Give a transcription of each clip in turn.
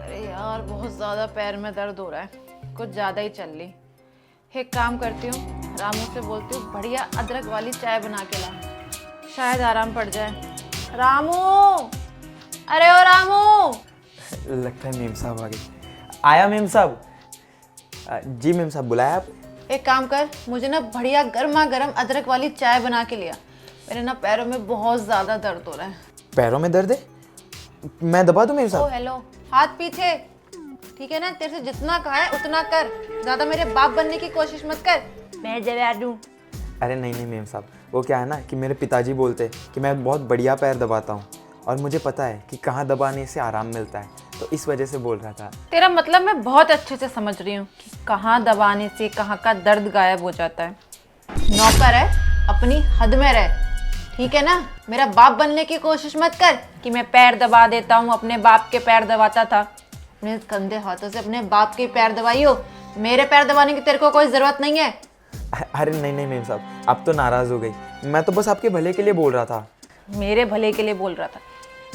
अरे यार बहुत ज़्यादा पैर में दर्द हो रहा है, कुछ ज़्यादा ही चल ली। एक काम करती हूँ, रामू से बोलती हूँ बढ़िया अदरक वाली चाय बना के ला, शायद आराम पड़ जाए। रामू, अरे ओ रामू। लगता है मेम साहब आ गए। आया मेम साहब। जी मेम साहब, बुलाया आप? एक काम कर, मुझे ना बढ़िया गर्मा गर्म अदरक वाली चाय बना के लिया। मेरे ना पैरों में बहुत ज़्यादा दर्द हो रहा है। पैरों में दर्द है? मैं दबा दूं मेम ओ साहब? हेलो, हाथ पीछे, ठीक है ना? तेरे से जितना कहा है उतना कर, ज़्यादा मेरे बाप बनने की कोशिश मत कर, मैं दबा दूं। अरे नहीं नहीं मेम साहब, वो क्या है ना कि मेरे पिताजी बोलते हैं कि मैं बहुत बढ़िया पैर दबाता हूँ और मुझे पता है कि कहाँ दबाने से आराम मिलता है, तो इस वजह से बोल रहा था। तेरा मतलब मैं बहुत अच्छे से समझ रही हूँ कि कहाँ दबाने से कहाँ का दर्द गायब हो जाता है। नौकर है, अपनी हद में रह, ठीक है ना? मेरा बाप बनने की कोशिश मत कर कि मैं पैर दबा देता हूँ, अपने बाप के पैर दबाता था। अपने गंदे हाथों से अपने बाप के पैर दबाई हो, मेरे पैर दबाने की तेरे को कोई ज़रूरत नहीं है। अरे नहीं नहीं मेम साहब, आप तो नाराज़ हो गई। मैं तो बस आपके भले के लिए बोल रहा था। मेरे भले के लिए बोल रहा था?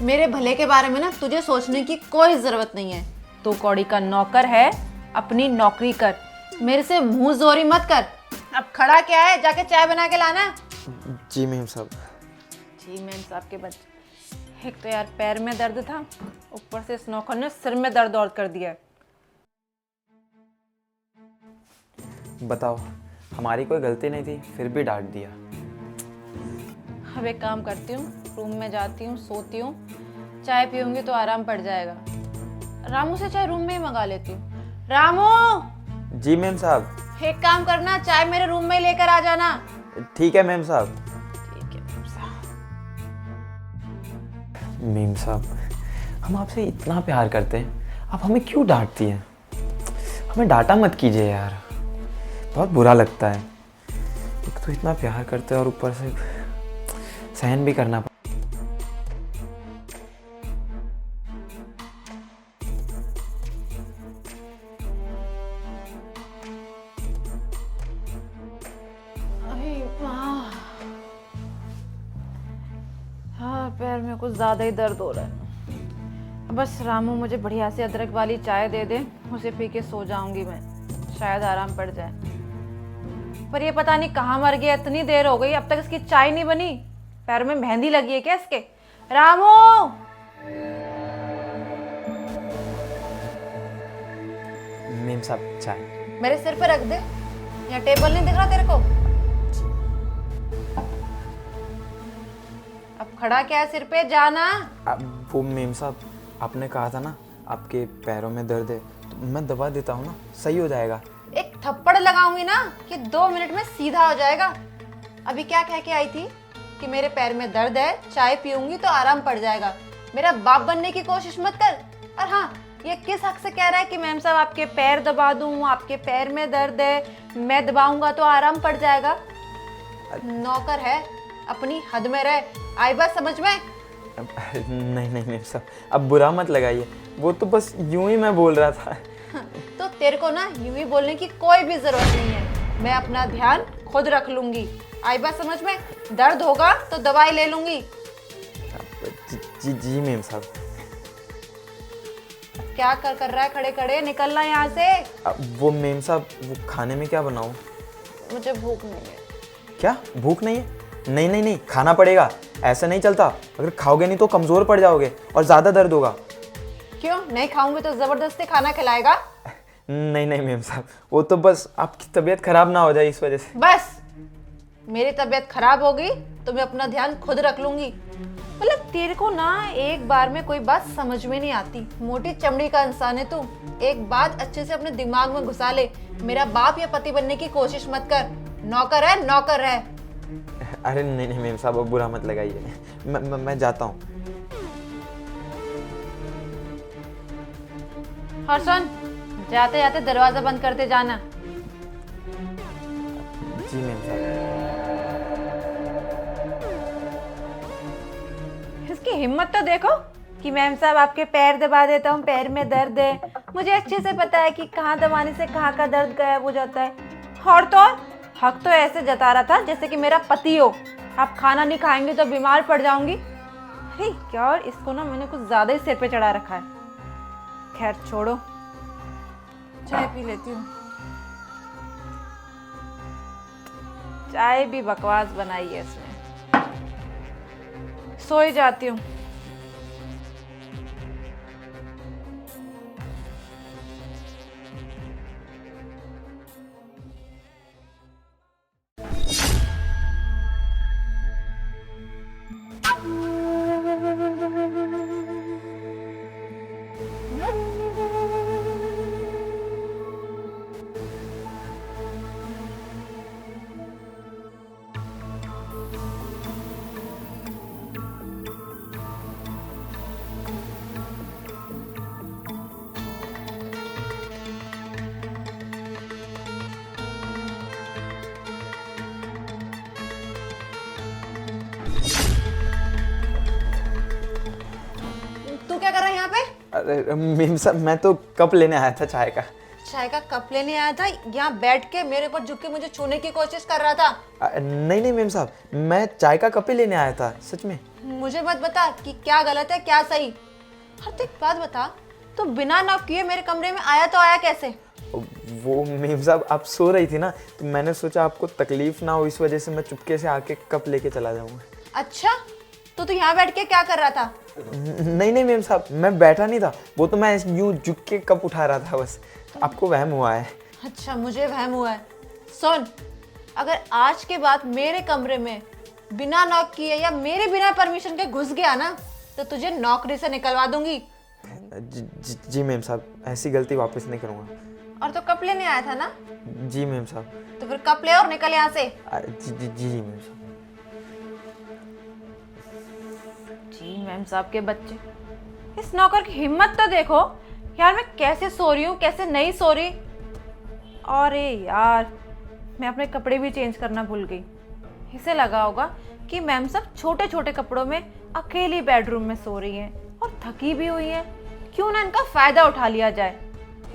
मेरे भले के बारे में ना तुझे सोचने की कोई ज़रूरत नहीं है। तू कौड़ी का नौकर है, अपनी नौकरी कर, मेरे से मुंह जोरी मत कर। अब खड़ा क्या है, जाके चाय बना के लाना। जी मेम साहब। जी मैम साहब के बच्चे, एक तो यार पैर में दर्द था, ऊपर से इस नौकर ने सिर में दर्द और कर दिया है। बताओ, हमारी कोई गलती नहीं थी, फिर भी डांट दिया। अब एक काम करती हूँ, रूम में जाती हूँ, सोती हूँ, चाय पीऊंगी तो आराम पड़ जाएगा। रामू से चाय रूम में ही मंगा लेती हूँ। रामू, जी मेम साहब। एक काम करना, चाय मेरे रूम में ही लेकर आ जाना। ठीक है मेम साहब। ठीक है मैम साहब। मेम साहब, हम आपसे इतना प्यार करते हैं, आप हमें क्यों डांटती हैं? हमें डांटा मत कीजिए यार, बहुत बुरा लगता है। एक तो इतना प्यार करते हैं और ऊपर से सहन भी करना हाँ, पैर में कुछ ज़्यादा ही दर्द हो रहा है। बस रामू मुझे बढ़िया से अदरक वाली चाय दे दे, उसे पी के सो जाऊंगी मैं, शायद आराम पड़ जाए। पर ये पता नहीं कहाँ मर गया, इतनी देर हो गई अब तक इसकी चाय नहीं बनी। पैर में मेहंदी लगी है क्या इसके? रामू, मेम साहब चाय। मेरे सिर पे रख दे, या टेबल नहीं दिख रहा तेरे को? अब खड़ा क्या है सिर पे, जाना। वो मेम साहब, आपने कहा था ना आपके पैरों में दर्द है, तो मैं दबा देता हूँ ना, सही हो जाएगा। एक थप्पड़ लगाऊंगी ना कि 2 मिनट में सीधा हो जाएगा। अभी क्या कह के आई थी कि मेरे पैर में दर्द है, चाय पीऊंगी तो आराम पड़ जाएगा। मेरा बाप बनने की कोशिश मत कर। और हाँ, ये किस हक से कह रहा है कि मैम साहब आपके पैर दबा दूं, आपके पैर में दर्द है, मैं दबाऊंगा तो आराम पड़ जाएगा? नौकर है, अपनी हद में रह, आई बात समझ में? नहीं नहीं मेम साहब, अब बुरा मत लगाइए, वो तो बस यूं ही मैं बोल रहा था। तो तेरे को ना यूं ही बोलने की कोई भी जरूरत नहीं है, मैं अपना ध्यान खुद रख लूंगी। आई बात समझ में? दर्द होगा तो दवाई ले लूंगी। जी जी मेम साहब। क्या कर रहा है खड़े खड़े, निकलना यहाँ से। वो मेम साहब, वो खाने में क्या बनाऊं? मुझे भूख नहीं है। क्या भूख नहीं है? नहीं नहीं नहीं, खाना पड़ेगा, ऐसा नहीं चलता। अगर खाओगे नहीं तो कमजोर पड़ जाओगे और ज्यादा दर्द होगा। क्यों नहीं खाऊंगी तो जबरदस्ती खाना खिलाएगा? नहीं नहीं मेम साहब, वो तो बस आपकी तबीयत खराब ना हो जाए इस वजह से। बस मेरी तबीयत खराब होगी तो मैं अपना ध्यान खुद रख लूंगी। मतलब तेरे को ना एक बार में कोई बात समझ में नहीं आती, मोटी चमड़ी का इंसान है तू। एक बात अच्छे से अपने दिमाग में घुसा ले, मेरा बाप या पति बनने की कोशिश मत कर। नौकर है, नौकर है। अरे नहीं नहीं मेम साहब, अब बुरा मत लगाइए, मैं जाता हूँ। और सुन, जाते जाते दरवाजा बंद करते जाना। जी मेम साहब। इसकी हिम्मत तो देखो कि मैम साहब आपके पैर दबा देता हूँ, पैर में दर्द है। मुझे अच्छे से पता है कि कहाँ दबाने से कहाँ का दर्द गायब हो जाता है। और तो हक तो ऐसे जता रहा था जैसे कि मेरा पति हो। आप खाना नहीं खाएंगे तो बीमार पड़ जाऊंगी। अरे यार, इसको ना मैंने कुछ ज्यादा ही सिर पे चढ़ा रखा है। खैर छोड़ो, चाय पी लेती हूँ। चाय भी बकवास बनाई है इसने। सो ही जाती हूँ। तू क्या कर रहा है यहाँ पे? अरे मेम साहब, मैं तो कप लेने आया था चाय का। चाय का कप लेने आया था? यहाँ बैठ के मेरे ऊपर झुक के मुझे छूने की कोशिश कर रहा था। नहीं नहीं मेम साहब, मैं चाय का कप ही लेने आया था, सच में। मुझे मत बता कि क्या गलत है क्या सही। हर तो एक बात बता, तू बिना नॉक किए मेरे कमरे में आया तो आया कैसे? वो मेम साहब, आप सो रही थी ना, तो मैंने सोचा आपको तकलीफ ना हो, इस वजह से मैं चुपके से आके कप लेके चला जाऊंगा। अच्छा, तो तू यहाँ बैठ के क्या कर रहा था? नहीं नहीं मेम साहब, मैं बैठा नहीं था, वो तो मैं यूं झुक के कप उठा रहा था बस। आपको वहम हुआ है। अच्छा, मुझे वहम हुआ है। सुन, अगर आज के बाद मेरे कमरे में बिना नॉक किए या मेरे बिना परमिशन के घुस गया ना, तो तुझे नौकरी से निकलवा दूंगी। जी मेम साहब, ऐसी गलती वापस नहीं करूँगा। और तो कप लेने आया था ना? जी मेम साहब। तो फिर कप ले और निकल यहाँ से। जी मेम साहब। जी मैम साहब के बच्चे, इस नौकर की हिम्मत तो देखो यार। मैं कैसे सो रही हूँ, कैसे नहीं सो रही। अरे यार, मैं अपने कपड़े भी चेंज करना भूल गई। इसे लगा होगा कि मैम सब छोटे छोटे कपड़ों में अकेली बेडरूम में सो रही हैं और थकी भी हुई हैं। क्यों ना इनका फायदा उठा लिया जाए।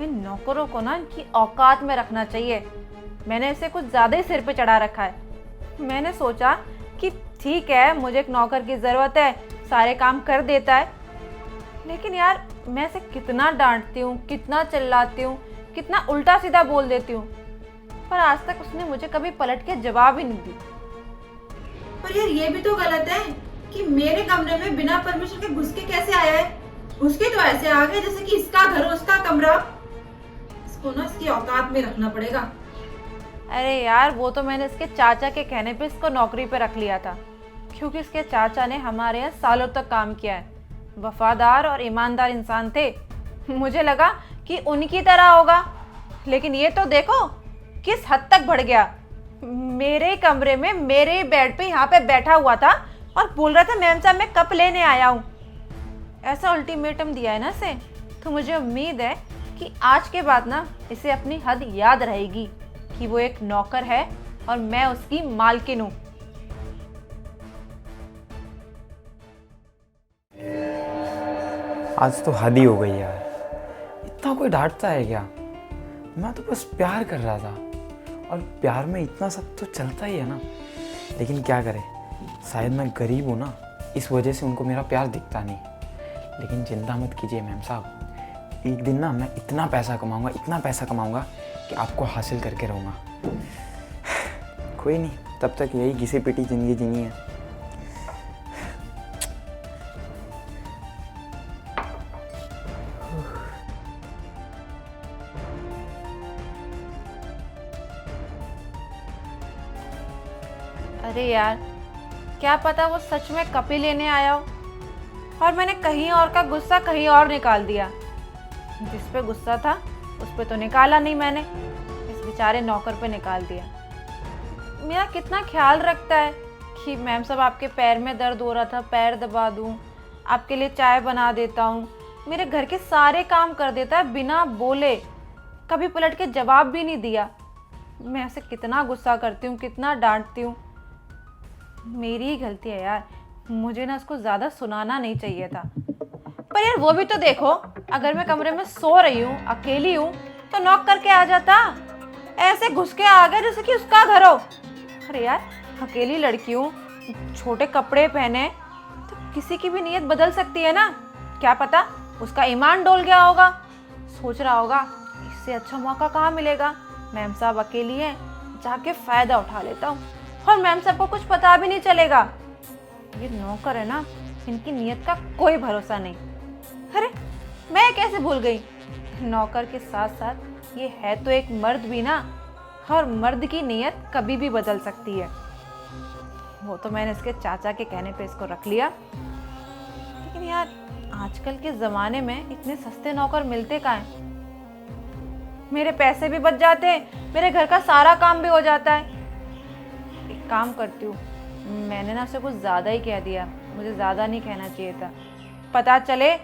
इन नौकरों को ना इनकी औकात में रखना चाहिए। मैंने इसे कुछ ज़्यादा ही सिर पे चढ़ा रखा है। मैंने सोचा कि ठीक है, मुझे एक नौकर की ज़रूरत है, सारे काम कर देता है। लेकिन यार, मैं इसे कितना डांटती हूँ, कितना चिल्लाती हूँ, कितना उल्टा सीधा बोल देती हूँ, पर आज तक उसने मुझे कभी पलट के जवाब ही नहीं दी। पर यार, ये भी तो गलत है कि मेरे कमरे में बिना परमिशन के घुस के कैसे आया है। घुस के तो ऐसे आ गया जैसे कि इसका घर, उसका कमरा। इसको ना इसकी औकात में रखना पड़ेगा। अरे यार, वो तो मैंने इसके चाचा के कहने पे इसको नौकरी पे रख लिया था, क्योंकि इसके चाचा ने हमारे यहाँ सालों तक काम किया है। वफादार और ईमानदार इंसान थे। मुझे लगा कि उनकी तरह होगा, लेकिन ये तो देखो किस हद तक बढ़ गया। मेरे कमरे में मेरे बेड पे यहाँ पे बैठा हुआ था और बोल रहा था मैम साहब मैं कप लेने आया हूँ। ऐसा अल्टीमेटम दिया है ना इसे, तो मुझे उम्मीद है कि आज के बाद ना इसे अपनी हद याद रहेगी कि वो एक नौकर है और मैं उसकी मालकिन हूँ। आज तो हद ही हो गई यार, इतना कोई डांटता है क्या? मैं तो बस प्यार कर रहा था, और प्यार में इतना सब तो चलता ही है ना। लेकिन क्या करें, शायद मैं गरीब हूँ ना, इस वजह से उनको मेरा प्यार दिखता नहीं। लेकिन चिंता मत कीजिए मैम साहब, एक दिन ना मैं इतना पैसा कमाऊँगा कि आपको हासिल करके रहूँगा। कोई नहीं, तब तक यही घिसी पिटी ज़िंदगी जीनी है। अरे यार, क्या पता वो सच में कप ही लेने आया हो और मैंने कहीं और का गुस्सा कहीं और निकाल दिया। जिस पे गुस्सा था उस पे तो निकाला नहीं मैंने, इस बेचारे नौकर पे निकाल दिया। मेरा कितना ख्याल रखता है कि मैम साहब आपके पैर में दर्द हो रहा था, पैर दबा दूं, आपके लिए चाय बना देता हूँ, मेरे घर के सारे काम कर देता है बिना बोले, कभी पलट के जवाब भी नहीं दिया। मैं ऐसे कितना गुस्सा करती हूँ, कितना डांटती हूँ। मेरी ही गलती है यार, मुझे ना उसको ज़्यादा सुनाना नहीं चाहिए था। पर यार वो भी तो देखो, अगर मैं कमरे में सो रही हूँ, अकेली हूँ, तो नॉक करके आ जाता। ऐसे घुस के आ गया जैसे कि उसका घर हो। अरे यार, अकेली लड़की हूँ, छोटे कपड़े पहने, तो किसी की भी नीयत बदल सकती है ना। क्या पता उसका ईमान डोल गया होगा। सोच रहा होगा इससे अच्छा मौका कहाँ मिलेगा, मैम साहब अकेली हैं, जाके फायदा उठा लेता हूँ और मैम साहब को कुछ पता भी नहीं चलेगा। ये नौकर है ना, इनकी नीयत का कोई भरोसा नहीं। अरे मैं कैसे भूल गई, नौकर के साथ साथ ये है तो एक मर्द भी ना, और मर्द की नीयत कभी भी बदल सकती है। वो तो मैंने इसके चाचा के कहने पे इसको रख लिया, लेकिन यार आजकल के ज़माने में इतने सस्ते नौकर मिलते कहाँ हैं। मेरे पैसे भी बच जाते हैं, मेरे घर का सारा काम भी हो जाता है। एक काम करती हूँ, मैंने ना उसे कुछ ज़्यादा ही कह दिया, मुझे ज़्यादा नहीं कहना चाहिए था। पता चले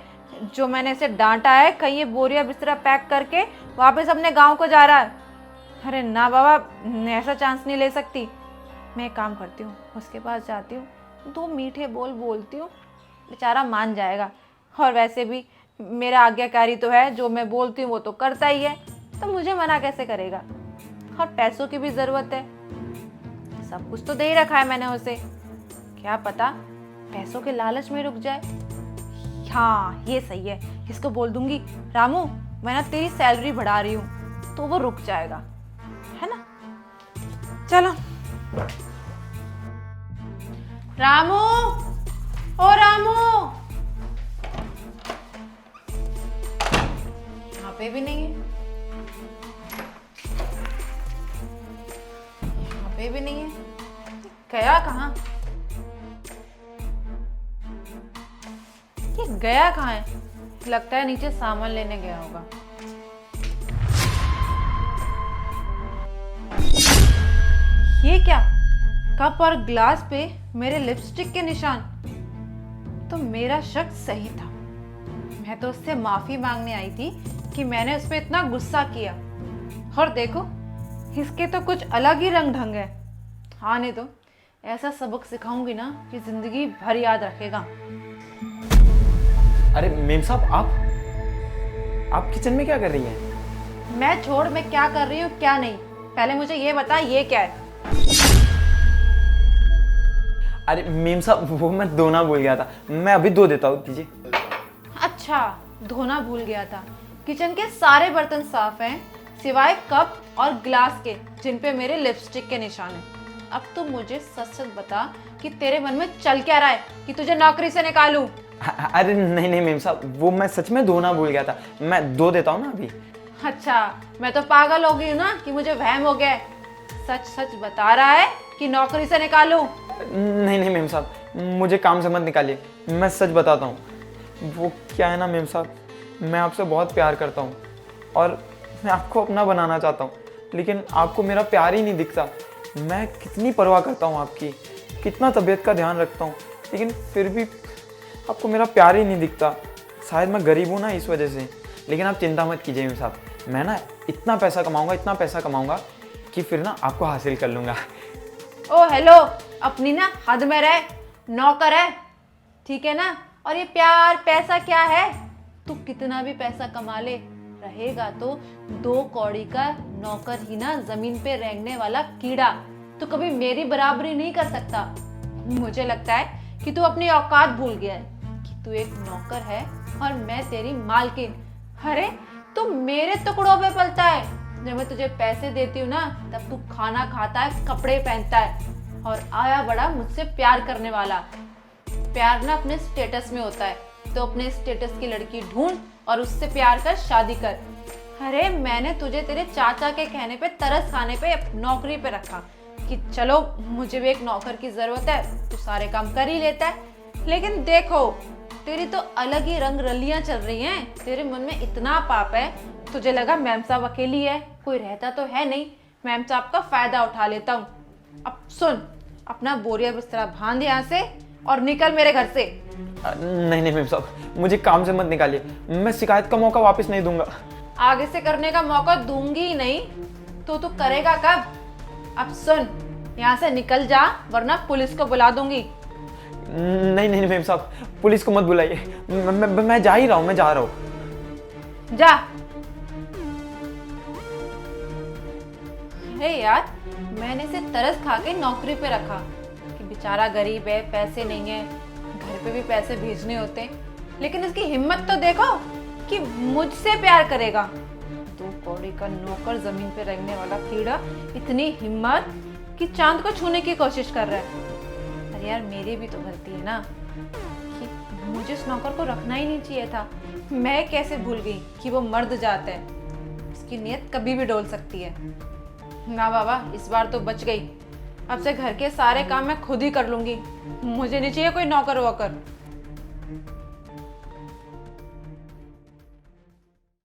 जो मैंने इसे डांटा है कहीं ये बोरिया बिस्तरा पैक करके वापस अपने गांव को जा रहा है। अरे ना बाबा, ऐसा चांस नहीं ले सकती। मैं एक काम करती हूँ, उसके पास जाती हूँ, 2 मीठे बोल बोलती हूँ, बेचारा मान जाएगा। और वैसे भी मेरा आज्ञाकारी तो है, जो मैं बोलती हूँ वो तो करता ही है, तो मुझे मना कैसे करेगा। और पैसों की भी ज़रूरत है, सब कुछ तो दे ही रखा है मैंने उसे, क्या पता पैसों के लालच में रुक जाए। हाँ ये सही है, इसको बोल दूंगी रामू मैं ना तेरी सैलरी बढ़ा रही हूँ, तो वो रुक जाएगा, है ना। चलो रामू, ओ रामू, यहाँ पे भी नहीं है, यहाँ पे भी नहीं है, गया कहाँ, ये गया कहाँ है। लगता है नीचे सामान लेने गया होगा। ये क्या, कप और ग्लास पे मेरे लिपस्टिक के निशान। तो मेरा शक सही था, मैं तो उससे माफी मांगने आई थी कि मैंने उस पर इतना गुस्सा किया, और देखो इसके तो कुछ अलग ही रंग ढंग है। हाँ नहीं तो ऐसा सबक सिखाऊंगी ना कि जिंदगी भर याद रखेगा। अरे मेम साहब, आप किचन में क्या कर रही हैं? मैं छोड़, मैं क्या कर रही हूँ क्या नहीं, पहले मुझे ये बता ये क्या है। अरे मेम साहब, वो मैं धोना भूल गया था, मैं अभी धो देता हूँ, दीजिए। अच्छा धोना भूल गया था। किचन के सारे बर्तन साफ हैं सिवाय कप और ग्लास के, जिन पे मेरे लिपस्टिक के निशान हैं। अब तू मुझे सच सच बता कि तेरे मन में चल क्या रहा है, कि तुझे नौकरी से निकालूं। अरे नहीं नहीं मेम साहब, वो मैं सच में धोना भूल गया था, मैं धो देता हूँ ना अभी। अच्छा मैं तो पागल हो गई हूँ ना कि मुझे वहम हो गया है। सच सच बता रहा है कि नौकरी से निकालूं। नहीं नहीं मेम साहब, मुझे काम से मत निकालिए, मैं सच बताता हूँ। वो क्या है ना मेम साहब, मैं आपसे बहुत प्यार करता हूँ और मैं आपको अपना बनाना चाहता हूँ, लेकिन आपको मेरा प्यार ही नहीं दिखता। मैं कितनी परवाह करता हूँ आपकी, कितना तबीयत का ध्यान रखता हूँ, लेकिन फिर भी आपको मेरा प्यार ही नहीं दिखता। शायद मैं गरीब हूँ ना इस वजह से, लेकिन आप चिंता मत कीजिए मेम साहब, मैं ना इतना पैसा कमाऊँगा कि फिर ना आपको हासिल कर लूँगा। ओ हेलो, अपनी ना हद में रह, नौकर है ठीक है ना। और ये प्यार पैसा क्या है, तू कितना भी पैसा कमा ले, रहेगा तो 2 कौड़ी का नौकर ही ना, जमीन पे रेंगने वाला कीड़ा। तू कभी मेरी बराबरी नहीं कर सकता। मुझे लगता है कि तू अपनी औकात भूल गया है, कि तू एक नौकर है और मैं तेरी मालकिन। अरे तू मेरे टुकड़ों पे पलता है, जब मैं तुझे पैसे देती हूँ ना तब तू खाना खाता है, कपड़े पहनता है, और आया बड़ा मुझसे प्यार करने वाला। प्यार ना अपने स्टेटस में होता है, तो अपने स्टेटस की लड़की ढूंढ और उससे प्यार कर, शादी कर। अरे मैंने तुझे तेरे चाचा के कहने पे, तरस खाने पे नौकरी पे रखा कि चलो मुझे भी एक नौकर की जरूरत है, तू सारे काम कर ही लेता है। लेकिन देखो तेरी तो अलग ही रंग रलियां चल रही हैं, तेरे मन में इतना पाप है, तुझे लगा मैम साहब अकेली है, कोई रहता तो है नहीं, मैम साहब का फायदा उठा लेता हूँ। अब सुन, अपना बोरिया बिस्तरा बांध यहाँ से और निकल मेरे घर से। नहीं नहीं मेम साहब, मुझे काम से मत निकालिए, मैं शिकायत का मौका वापस नहीं दूंगा। आगे से करने का मौका दूंगी ही नहीं, तो तू करेगा कब। अब सुन, यहाँ से निकल जा वरना पुलिस को बुला दूंगी। नहीं नहीं मेम साहब, पुलिस को मत बुलाइए, मैं जा ही रहा हूँ, मैं जा रहा हूँ। जा। अरे यार, मैंने इसे तरस खा के नौकरी पे रखा कि बेचारा गरीब है, पैसे नहीं है, घर पे भी पैसे भेजने होते, लेकिन इसकी हिम्मत तो देखो कि मुझसे प्यार करेगा। दो कौड़ी का नौकर, जमीन पे रेंगने वाला कीड़ा, इतनी हिम्मत कि चांद को छूने की कोशिश कर रहा है। अरे यार मेरी भी तो गलती है ना कि मुझे उस नौकर को रखना ही नहीं चाहिए था। मैं कैसे भूल गई कि वो मर्द जात है, उसकी नीयत कभी भी डोल सकती है। ना बाबा, इस बार तो बच गई। अब से घर के सारे काम मैं खुद ही कर लूंगी, मुझे नहीं चाहिए कोई नौकर वोकर।